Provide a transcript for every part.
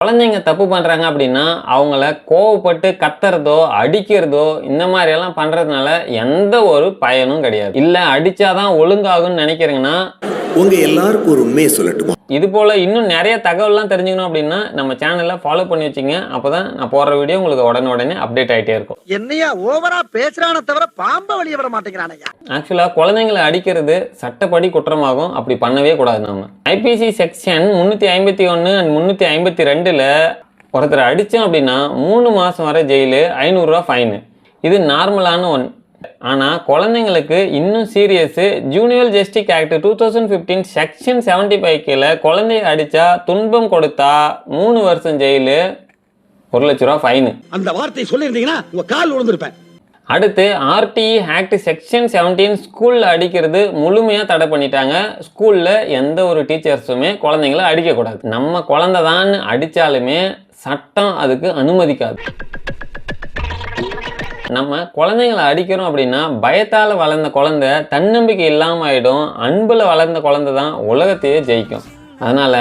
குழந்தைங்க தப்பு பண்ணுறாங்க அப்படின்னா அவங்கள கோவப்பட்டு கத்துறதோ அடிக்கிறதோ இந்த மாதிரியெல்லாம் பண்ணுறதுனால எந்த ஒரு பயனும் கிடையாது. இல்லை அடித்தாதான் ஒழுங்காகும்னு நினைக்கிறீங்கன்னா உங்க எல்லாருக்கும் ஒரு உண்மையை சொல்லட்டுமா? இது போல் இன்னும் நிறைய தகவல்லாம் தெரிஞ்சுக்கணும் அப்படின்னா நம்ம சேனலை ஃபாலோ பண்ணி வச்சுங்க. அப்போ தான் நான் போடுற வீடியோ உங்களுக்கு உடனே அப்டேட் ஆகிட்டே இருக்கும். என்னையா ஓவரா பேசுறானே தவிர பாம்ப வெளியே வர மாட்டேங்கிறானையா. ஆக்சுவலாக குழந்தைங்களை அடிக்கிறது சட்டப்படி குற்றமாகும். அப்படி பண்ணவே கூடாது. நம்ம ஐபிசி செக்ஷன் 351 அண்ட் 352ல் ஒருத்தர் அடித்தோம் அப்படின்னா 3 மாதம் வரை ஜெயிலு, 500 ரூபா ஃபைனு. இது நார்மலான ஒன். ஆனால் குழந்தைங்களுக்கு இன்னும் series junior justice act 2015 section 75 கீழே குழந்தைய அடித்தா துன்பம் கொடுத்தா 3 வருஷம் ஜெயிலு, 1 லட்ச ரூபா ஃபைனு. அந்த வார்த்தையை சொல்லியிருந்தீங்கன்னா உங்க கால் விழுந்திருப்பேன். அடுத்து ஆர்டிஇ ஆக்ட் செக்ஷன் 17 ஸ்கூலில் அடிக்கிறது முழுமையாக தடை பண்ணிட்டாங்க. ஸ்கூலில் எந்த ஒரு டீச்சர்ஸுமே குழந்தைங்கள அடிக்கக்கூடாது. நம்ம குழந்தை தான் அடித்தாலுமே சட்டம் அதுக்கு அனுமதிக்காது. நம்ம குழந்தைங்களை அடிக்கிறோம் அப்படின்னா பயத்தால் வளர்ந்த குழந்தை தன்னம்பிக்கை இல்லாமல் ஆகிடும். அன்பில் வளர்ந்த குழந்தை தான் உலகத்தையே ஜெயிக்கும். அதனால்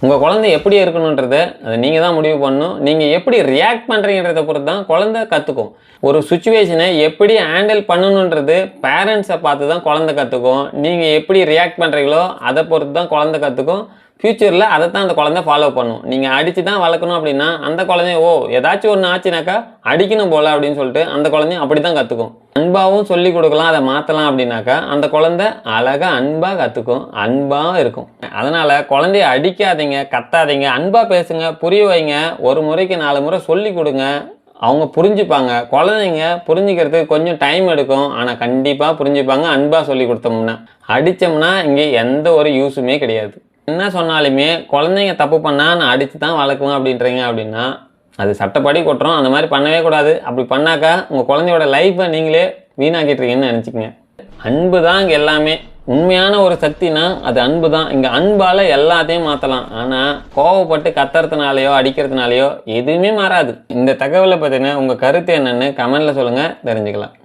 உங்கள் குழந்தை எப்படி இருக்கணுன்றதை அதை நீங்கள் தான் முடிவு பண்ணணும். நீங்கள் எப்படி ரியாக்ட் பண்ணுறீங்கிறத பொறுத்து தான் குழந்தை கற்றுக்கும். ஒரு சுச்சுவேஷனை எப்படி ஹேண்டில் பண்ணணுன்றது பேரண்ட்ஸை பார்த்து தான் குழந்தை கற்றுக்கும். நீங்கள் எப்படி ரியாக்ட் பண்ணுறீங்களோ அதை பொறுத்து தான் குழந்தை கற்றுக்கும். ஃப்யூச்சரில் அதை தான் அந்த குழந்தை ஃபாலோ பண்ணும். நீங்கள் அடித்து தான் வளர்க்கணும் அப்படின்னா அந்த குழந்தைய ஏதாச்சும் ஒன்று ஆச்சுனாக்கா அடிக்கணும் போல் அப்படின்னு சொல்லிட்டு அந்த குழந்தையும் அப்படி தான் கற்றுக்கும். அன்பாகவும் சொல்லி கொடுக்கலாம், அதை மாற்றலாம் அப்படின்னாக்கா அந்த குழந்தை அழகாக அன்பாக கற்றுக்கும், அன்பாக இருக்கும். அதனால் குழந்தைய அடிக்காதீங்க, கத்தாதீங்க, அன்பாக பேசுங்க, புரிய வைங்க. ஒரு முறைக்கு 4 முறை சொல்லி கொடுங்க. அவங்க புரிஞ்சுப்பாங்க. குழந்தைங்க புரிஞ்சுக்கிறதுக்கு கொஞ்சம் டைம் எடுக்கும், ஆனால் கண்டிப்பாக புரிஞ்சுப்பாங்க. அன்பாக சொல்லி கொடுத்தோம்னா. அடித்தோம்னா இங்கே எந்த ஒரு யூஸுமே கிடையாது. என்ன சொன்னாலுமே குழந்தைங்க தப்பு பண்ணால் நான் அடித்து தான் வளர்க்குவேன் அப்படின்றீங்க அப்படின்னா அது சட்டப்படி குற்றம். அந்த மாதிரி பண்ணவே கூடாது. அப்படி பண்ணாக்கா உங்கள் குழந்தையோட லைஃப்பை நீங்களே வீணாக்கிட்டுருக்கீங்கன்னு நினச்சிக்கங்க. அன்பு தான் இங்கே எல்லாமே. உண்மையான ஒரு சக்தினா அது அன்பு தான். இங்கே அன்பால் எல்லாத்தையும் மாற்றலாம். ஆனால் கோவப்பட்டு கத்துறதுனாலையோ அடிக்கிறதுனாலையோ எதுவுமே மாறாது. இந்த தகவலை பற்றின உங்கள் கருத்து என்னென்னு கமெண்டில் சொல்லுங்கள், தெரிஞ்சுக்கலாம்.